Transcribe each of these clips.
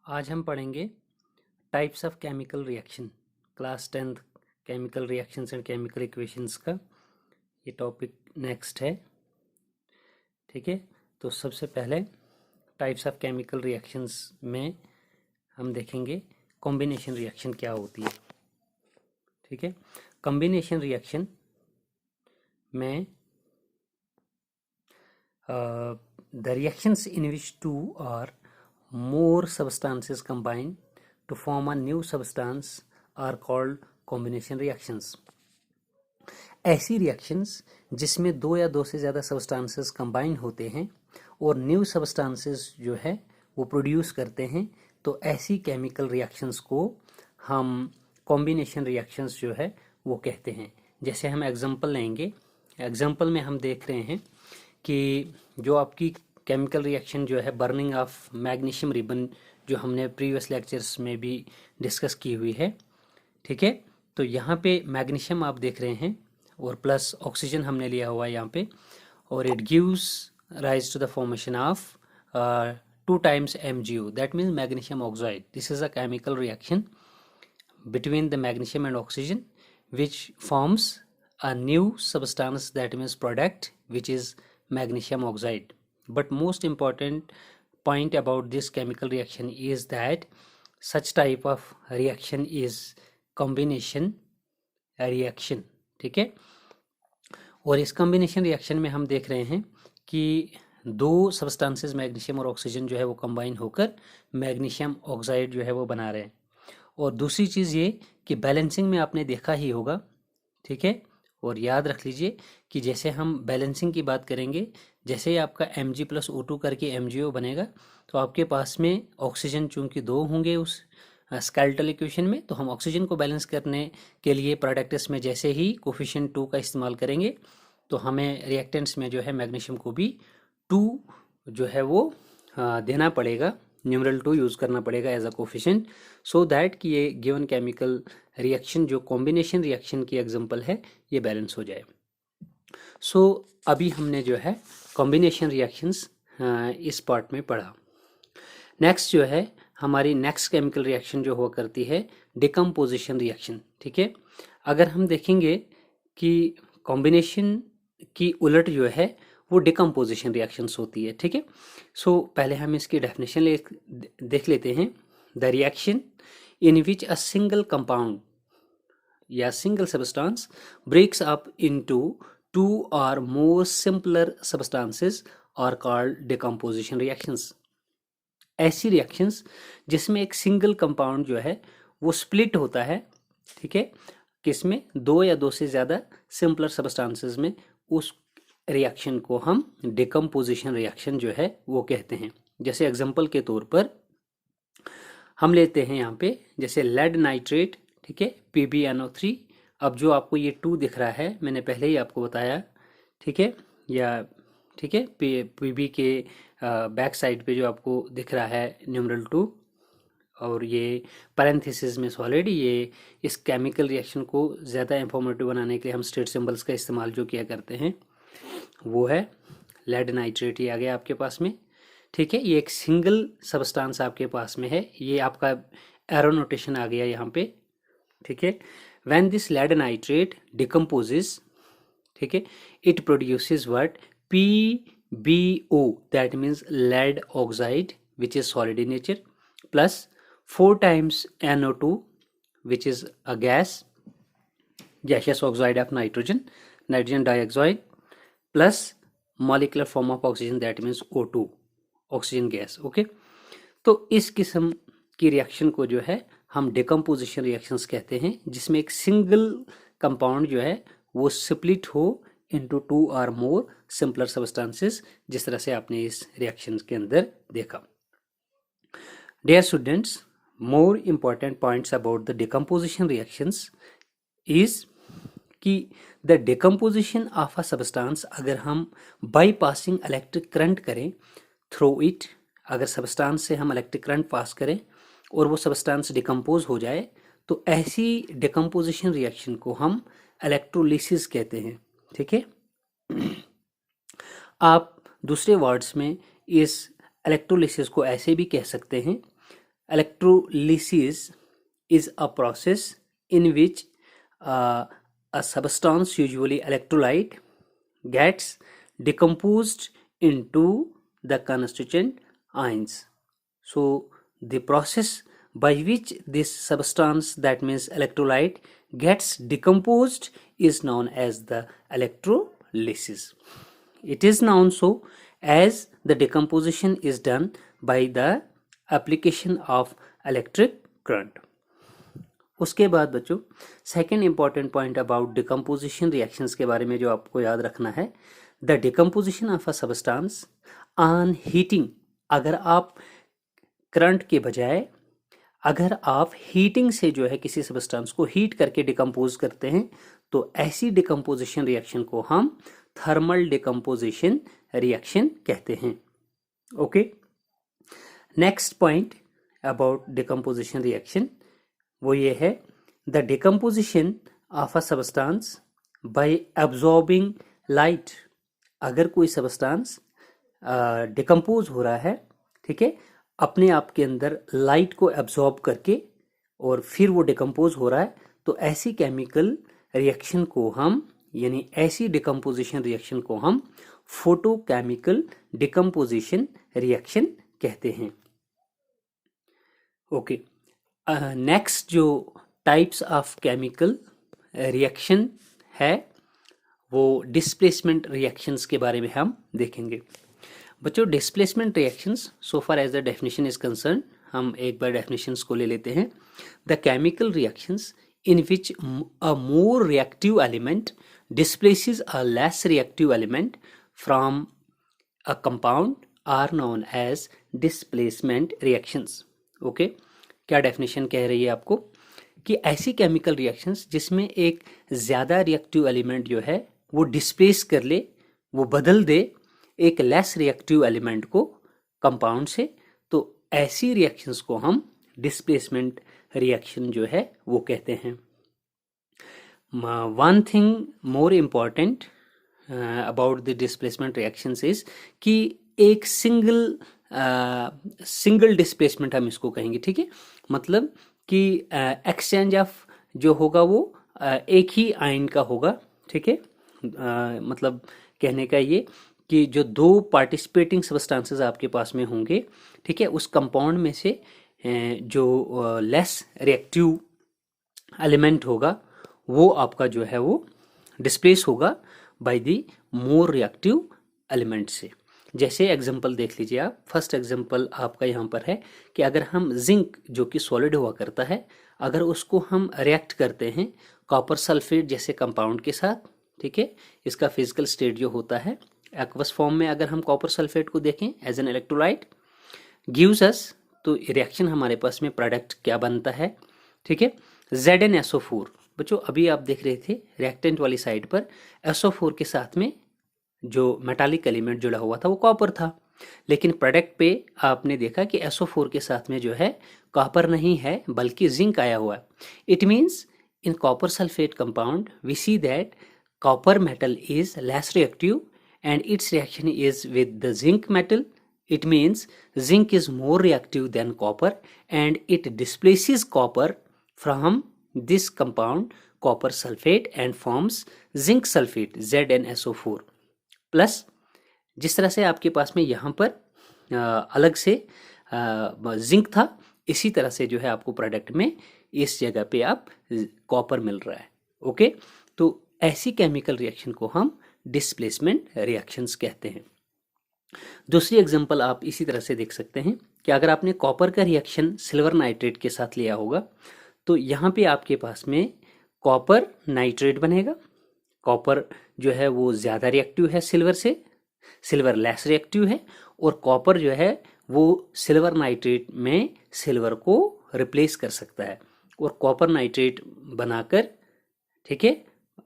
आज हम पढ़ेंगे types of chemical reaction, class 10th chemical reactions and chemical equations का ये टॉपिक नेक्स्ट है। ठीक है, तो सबसे पहले टाइप्स ऑफ केमिकल रिएक्शंस में हम देखेंगे कॉम्बिनेशन रिएक्शन क्या होती है। ठीक है, कॉम्बिनेशन रिएक्शन में the reactions in which two or more substances combine to form a new substance are called combination reactions. ऐसी रिएक्शंस जिसमें दो या दो से ज़्यादा सब्सटेंसेस कंबाइन होते हैं और न्यू सब्सटेंसेस जो है वो प्रोड्यूस करते हैं, तो ऐसी केमिकल रिएक्शंस को हम कॉम्बिनेशन रिएक्शंस जो है वो कहते हैं। जैसे हम एग्जांपल लेंगे, एग्जांपल में हम देख रहे हैं कि जो आपकी केमिकल रिएक्शन जो है बर्निंग ऑफ मैग्नीशियम रिबन, जो हमने प्रीवियस लेक्चर्स में भी डिस्कस की हुई है। ठीक है, तो यहाँ पे मैग्नीशियम आप देख रहे हैं और प्लस ऑक्सीजन हमने लिया हुआ है यहाँ पे, और it gives rise to the formation of 2 times MgO, that means magnesium oxide. This is a chemical reaction between the magnesium and oxygen which forms a new substance, that means product, which is magnesium oxide. But most important point about this chemical reaction is that such type of reaction is combination reaction. ठीक है, और इस combination reaction में हम देख रहे हैं कि दो सब्सटेंसेस मैग्नीशियम और ऑक्सीजन जो है वो कंबाइन होकर मैग्नीशियम ऑक्साइड जो है वो बना रहे हैं। और दूसरी चीज़ ये कि बैलेंसिंग में आपने देखा ही होगा। ठीक है, और याद रख लीजिए कि जैसे हम बैलेंसिंग की बात करेंगे, जैसे ही आपका Mg+O2 करके MgO बनेगा, तो आपके पास में ऑक्सीजन चूंकि 2 होंगे उस स्केलेटल इक्वेशन में, तो हम ऑक्सीजन को बैलेंस करने के लिए प्रोडक्ट्स में जैसे ही कोफिशिएंट 2 का इस्तेमाल करेंगे, तो हमें रिएक्टेंट्स में जो है मैग्नीशियम को भी 2 जो है वो देना पड़ेगा, न्यूमरल 2 यूज़ करना पड़ेगा as a coefficient, so that कि ये गिवन केमिकल रिएक्शन जो कॉम्बिनेशन रिएक्शन की एग्जांपल है ये बैलेंस हो जाए। सो अभी हमने जो है कॉम्बिनेशन रिएक्शंस इस पार्ट में पढ़ा। नेक्स्ट जो है हमारी नेक्स्ट केमिकल रिएक्शन जो हुआ करती है डिकम्पोजिशन रिएक्शन। ठीक है, अगर हम देखेंगे कि कॉम्बिनेशन की उलट जो है वो डिकम्पोजिशन रिएक्शंस होती है। ठीक है, सो पहले हम इसकी डेफिनेशन देख लेते हैं। The reaction in which a single compound या single substance breaks up into 2 or more simpler substances are called decomposition reactions. ऐसी रिएक्शंस जिसमें एक सिंगल कंपाउंड जो है वो स्प्लिट होता है, ठीक है, किसमें 2 या 2 से ज़्यादा सिंपलर सब्सटेंसेस में, उस रिएक्शन को हम डिकम्पोजिशन रिएक्शन जो है वो कहते हैं। जैसे एग्जांपल के तौर पर हम लेते हैं यहाँ पे जैसे लेड नाइट्रेट, ठीक है, PbNO3। अब जो आपको ये 2 दिख रहा है मैंने पहले ही आपको बताया, ठीक है, या ठीक है, पीबी के बैक साइड पे जो आपको दिख रहा है न्यूमरल 2 और ये पैरेंथेसिस में सॉलिड, ये इस केमिकल रिएक्शन को ज़्यादा इंफॉर्मेटिव बनाने के लिए हम स्टेट सिंबल्स का इस्तेमाल जो किया करते हैं वो है लेड नाइट्रेट। ये आ गया आपके पास में। ठीक है, ये एक सिंगल सब्सटेंस आपके पास में है, ये आपका एरो नोटेशन आ गया यहाँ पे। ठीक है, when this led nitrate decomposes, ठीक है, it produces what PbO, that means lead oxide which is solid in nature, plus 4 times NO2 which is a gas, gaseous oxide of nitrogen dioxide, plus molecular form of oxygen, that means O2, oxygen gas. Okay, तो इस किस्म की reaction को जो है हम decomposition reactions कहते हैं, जिसमें एक सिंगल कंपाउंड जो है वो स्प्लिट हो into 2 or more simpler substances, जिस तरह से आपने इस रिएक्शन के अंदर देखा। Dear students, more important points about the decomposition reactions is कि the decomposition of a substance, अगर हम bypassing electric current करें through it, अगर सब्सटेंस से हम इलेक्ट्रिक करंट पास करें और वो सब्सटेंस डिकम्पोज हो जाए, तो ऐसी डिकम्पोजिशन रिएक्शन को हम इलेक्ट्रोलिसिस कहते हैं। ठीक है, आप दूसरे वर्ड्स में इस इलेक्ट्रोलिसिस को ऐसे भी कह सकते हैं electrolysis is a process in which a substance, usually electrolyte, gets decomposed into the constituent ions. So the process by which this substance, that means electrolyte, gets decomposed is known as the electrolysis. It is known so as the decomposition is done by the application of electric current. उसके बाद बच्चों second important point about decomposition reactions के बारे में जो आपको याद रखना है, the decomposition of a substance on heating. अगर आप करंट के बजाय अगर आप हीटिंग से जो है किसी सबस्टांस को हीट करके डिकम्पोज करते हैं तो ऐसी डिकम्पोजिशन रिएक्शन को हम थर्मल डिकम्पोजिशन रिएक्शन कहते हैं। Okay, next point about decomposition reaction वो ये है, the decomposition of a substance bye absorbing light. अगर कोई सबस्टांस डिकम्पोज हो रहा है, ठीक है, अपने आप के अंदर लाइट को एब्जॉर्ब करके और फिर वो डिकम्पोज हो रहा है, तो ऐसी केमिकल रिएक्शन को हम, यानी ऐसी डिकम्पोजिशन रिएक्शन को हम फोटोकेमिकल डिकम्पोजिशन रिएक्शन कहते हैं। ओके, नेक्स्ट जो टाइप्स ऑफ केमिकल रिएक्शन है वो डिस्प्लेसमेंट रिएक्शंस के बारे में हम देखेंगे। बच्चों displacement reactions, so far as the definition is concern, हम एक बार डेफिनेशंस को ले लेते हैं। The chemical reactions in which a more reactive element displaces a less reactive element from a compound are known as displacement reactions. Okay, क्या definition कह रही है आपको कि ऐसी केमिकल रिएक्शंस जिसमें एक ज़्यादा रिएक्टिव एलिमेंट जो है वो डिस्प्लेस कर ले, वो बदल दे एक लेस रिएक्टिव एलिमेंट को कंपाउंड से, तो ऐसी रिएक्शंस को हम डिस्प्लेसमेंट रिएक्शन जो है वो कहते हैं। One thing more important about the displacement reactions is कि एक सिंगल डिस्प्लेसमेंट हम इसको कहेंगे, ठीक है, मतलब कि एक्सचेंज ऑफ जो होगा वो एक ही आयन का होगा, ठीक है, मतलब कहने का ये कि जो दो पार्टिसिपेटिंग सबस्टांसेस आपके पास में होंगे, ठीक है, उस कंपाउंड में से जो लेस रिएक्टिव एलिमेंट होगा वो आपका जो है वो डिस्प्लेस होगा by the more reactive element से। जैसे एग्जांपल देख लीजिए आप, फर्स्ट एग्जांपल आपका यहाँ पर है कि अगर हम जिंक जो कि सॉलिड हुआ करता है, अगर उसको हम रिएक्ट करते हैं कॉपर सल्फेट जैसे कंपाउंड के साथ, ठीक है, इसका फिजिकल स्टेट जो होता है एक्वस फॉर्म में, अगर हम कॉपर सल्फेट को देखें as an electrolyte gives us, तो रिएक्शन हमारे पास में प्रोडक्ट क्या बनता है, ठीक है, ZnSO4। बच्चों अभी आप देख रहे थे रिएक्टेंट वाली साइड पर SO4 के साथ में जो मेटालिक एलिमेंट जुड़ा हुआ था वो कॉपर था, लेकिन प्रोडक्ट पे आपने देखा कि SO4 के साथ में जो है कॉपर नहीं है बल्कि जिंक आया हुआ है। It means in copper sulphate compound we see that copper metal is less reactive and its reaction is with the zinc metal. It means zinc is more reactive than copper and it displaces copper from this compound copper sulfate and forms zinc sulfate ZnSO4 plus। जिस तरह से आपके पास में यहाँ पर अलग से zinc था, इसी तरह से जो है आपको प्रोडक्ट में इस जगह पे आप कॉपर मिल रहा है। ओके, तो ऐसी केमिकल रिएक्शन को हम डिस्प्लेसमेंट रिएक्शंस कहते हैं। दूसरी एग्जांपल आप इसी तरह से देख सकते हैं कि अगर आपने कॉपर का रिएक्शन सिल्वर नाइट्रेट के साथ लिया होगा तो यहाँ पे आपके पास में कॉपर नाइट्रेट बनेगा। कॉपर जो है वो ज़्यादा रिएक्टिव है सिल्वर से, सिल्वर लेस रिएक्टिव है, और कॉपर जो है वो सिल्वर नाइट्रेट में सिल्वर को रिप्लेस कर सकता है और कॉपर नाइट्रेट बनाकर, ठीक है,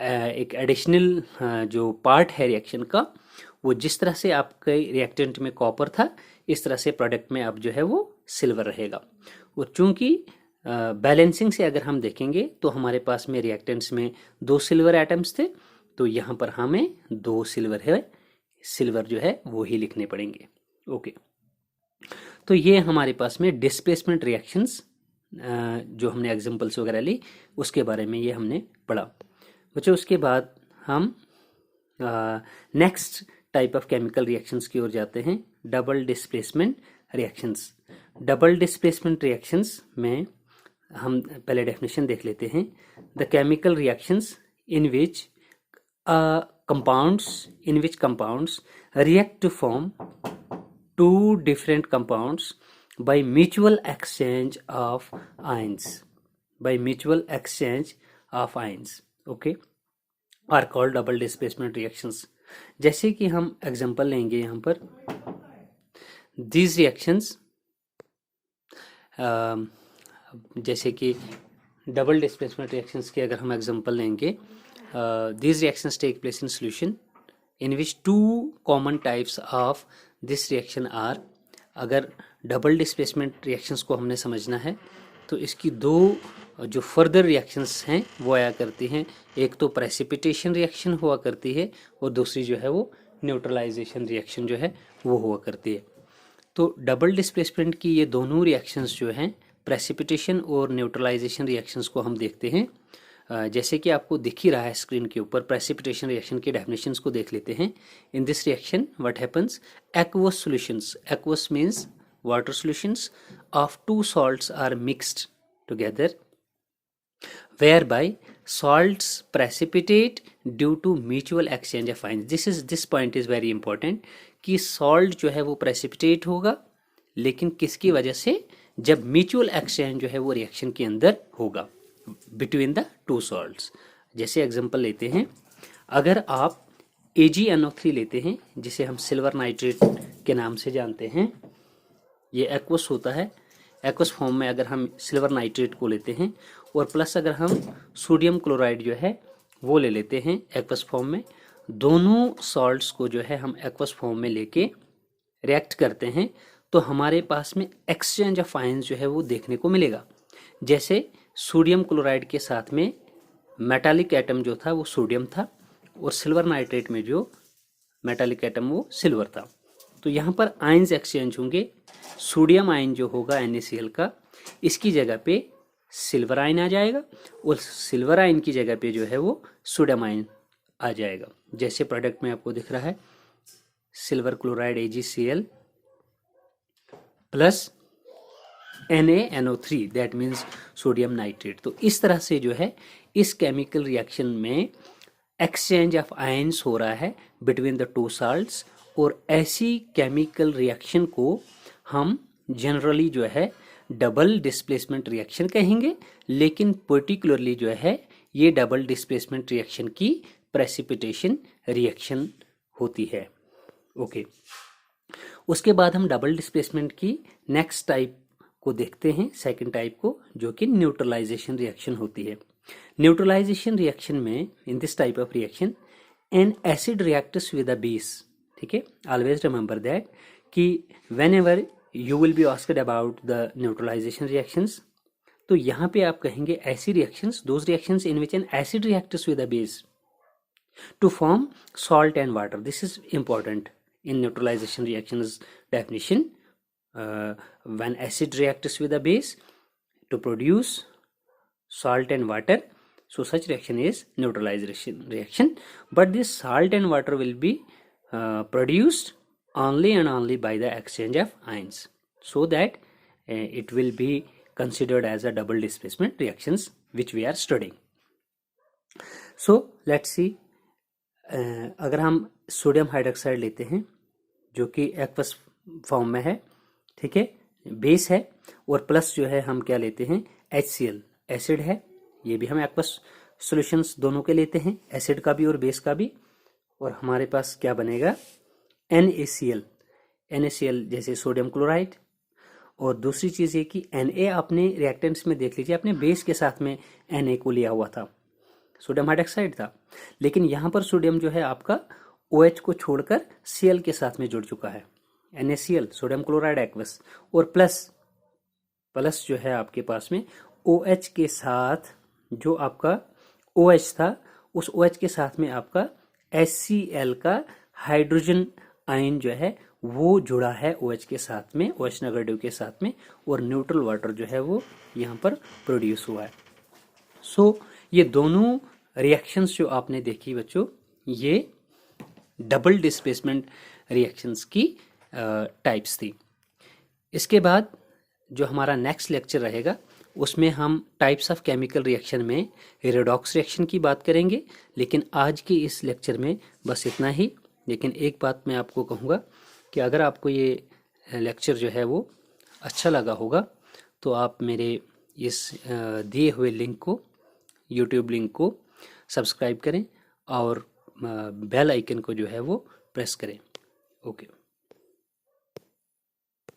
एक एडिशनल जो पार्ट है रिएक्शन का, वो जिस तरह से आपके रिएक्टेंट में कॉपर था इस तरह से प्रोडक्ट में अब जो है वो सिल्वर रहेगा। और चूंकि बैलेंसिंग से अगर हम देखेंगे तो हमारे पास में रिएक्टेंट्स में 2 सिल्वर एटम्स थे, तो यहाँ पर हमें 2 सिल्वर है, सिल्वर जो है वो ही लिखने पड़ेंगे। ओके, तो ये हमारे पास में डिस्प्लेसमेंट रिएक्शंस जो हमने एग्जांपल्स वगैरह ली उसके बारे में ये हमने पढ़ा बच्चों। उसके बाद हम next type of chemical reactions की ओर जाते हैं, double displacement reactions. Double displacement reactions में हम पहले डेफिनेशन देख लेते हैं। The chemical reactions in which compounds react to form two different compounds by mutual exchange of ions, okay, are called double displacement reactions। जैसे कि हम एग्जांपल लेंगे यहाँ पर, these reactions जैसे कि डबल डिस्प्लेसमेंट रिएक्शंस के अगर हम एग्जांपल लेंगे, these reactions take place in solution in which two common types of this reaction are। अगर डबल डिस्प्लेसमेंट रिएक्शंस को हमने समझना है तो इसकी दो जो फर्दर रिएक्शंस हैं वो आया करती हैं। एक तो प्रेसिपिटेशन रिएक्शन हुआ करती है और दूसरी जो है वो न्यूट्रलाइजेशन रिएक्शन जो है वो हुआ करती है। तो डबल डिस्प्लेसमेंट की ये दोनों रिएक्शंस जो हैं, प्रेसिपिटेशन और न्यूट्रलाइजेशन रिएक्शंस को हम देखते हैं। जैसे कि आपको दिख ही रहा है स्क्रीन के ऊपर, प्रेसिपिटेशन रिएक्शन के डेफिनेशंस को देख लेते हैं। In this reaction what happens, aqueous solutions, aqueous means water solutions of two salts are mixed together whereby salts precipitate due to mutual exchange of ions। this point is very important कि salt जो है वो precipitate होगा, लेकिन किसकी वजह से, जब mutual exchange जो है वो रिएक्शन के अंदर होगा between the two salts। जैसे एग्जांपल लेते हैं, अगर आप AgNO3 लेते हैं जिसे हम सिल्वर नाइट्रेट के नाम से जानते हैं, ये एक्वस होता है। एक्वस फॉर्म में अगर हम सिल्वर नाइट्रेट को लेते हैं और प्लस अगर हम सोडियम क्लोराइड जो है वो ले लेते हैं एक्वस फॉर्म में, दोनों सॉल्ट्स को जो है हम एक्वस फॉर्म में लेके रिएक्ट करते हैं तो हमारे पास में एक्सचेंज ऑफ आयंस जो है वो देखने को मिलेगा। जैसे सोडियम क्लोराइड के साथ में मेटालिक एटम जो था वो सोडियम था और सिल्वर नाइट्रेट में जो मेटालिक एटम वो सिल्वर था। तो यहाँ पर आयंस एक्सचेंज होंगे। सोडियम आयन जो होगा NaCl का, इसकी जगह पे सिल्वर आयन आ जाएगा और सिल्वर आयन की जगह पे जो है वो सोडियम आयन आ जाएगा। जैसे प्रोडक्ट में आपको दिख रहा है, silver chloride AgCl plus NaNO3 that means sodium nitrate. तो इस तरह से जो है इस केमिकल रिएक्शन में एक्सचेंज ऑफ आयंस हो रहा है बिटवीन द टू साल्ट्स, और ऐसी केमिकल रिएक्शन को हम जनरली जो है डबल डिस्प्लेसमेंट रिएक्शन कहेंगे, लेकिन पर्टिकुलरली जो है ये डबल डिस्प्लेसमेंट रिएक्शन की प्रेसिपिटेशन रिएक्शन होती है। ओके, उसके बाद हम डबल डिस्प्लेसमेंट की नेक्स्ट टाइप को देखते हैं, सेकंड टाइप को, जो कि न्यूट्रलाइजेशन रिएक्शन होती है। न्यूट्रलाइजेशन रिएक्शन में, in this type of reaction, an acid reacts with a base. ठीक है, ऑलवेज रिमेंबर दैट कि whenever you will be asked about the neutralization reactions, तो यहाँ पे आप कहेंगे ऐसी reactions, those reactions in which an acid reacts with a base to form salt and water. This is important in neutralization reactions definition। When acid reacts with a base to produce salt and water, so such reaction is neutralization reaction, but this salt and water will be produced only and only by the exchange of ions, so that it will be considered as a double displacement reactions which we are studying। So let's see, अगर हम sodium hydroxide लेते हैं जो कि aqueous form में है, ठीक है, बेस है, और प्लस जो है हम क्या लेते हैं, HCl एसिड है, ये भी हम एक्वस सॉल्यूशंस दोनों के लेते हैं, एसिड का भी और बेस का भी, और हमारे पास क्या बनेगा, NaCl जैसे सोडियम क्लोराइड। और दूसरी चीज़ ये कि Na आपने रिएक्टेंट्स में देख लीजिए, आपने बेस के साथ में Na को लिया हुआ था, सोडियम हाइड्रोक्साइड था, लेकिन यहाँ पर सोडियम जो है आपका OH को छोड़कर Cl के साथ में जुड़ चुका है, NaCl सोडियम क्लोराइड एक्वस, और प्लस जो है आपके पास में OH के साथ जो आपका OH था, उस OH के साथ में आपका HCl का हाइड्रोजन आयन जो है वो जुड़ा है OH के साथ में, OH नेगेटिव के साथ में, और न्यूट्रल वाटर जो है वो यहाँ पर प्रोड्यूस हुआ है। सो ये दोनों रिएक्शंस जो आपने देखी बच्चों, ये डबल डिस्प्लेसमेंट रिएक्शंस की टाइप्स थी। इसके बाद जो हमारा नेक्स्ट लेक्चर रहेगा उसमें हम टाइप्स ऑफ केमिकल रिएक्शन में रेडॉक्स रिएक्शन की बात करेंगे। लेकिन आज के इस लेक्चर में बस इतना ही। लेकिन एक बात मैं आपको कहूँगा कि अगर आपको ये लेक्चर जो है वो अच्छा लगा होगा तो आप मेरे इस दिए हुए लिंक को, यूट्यूब लिंक को सब्सक्राइब करें और बेल आइकन को जो है वो प्रेस करें। ओके।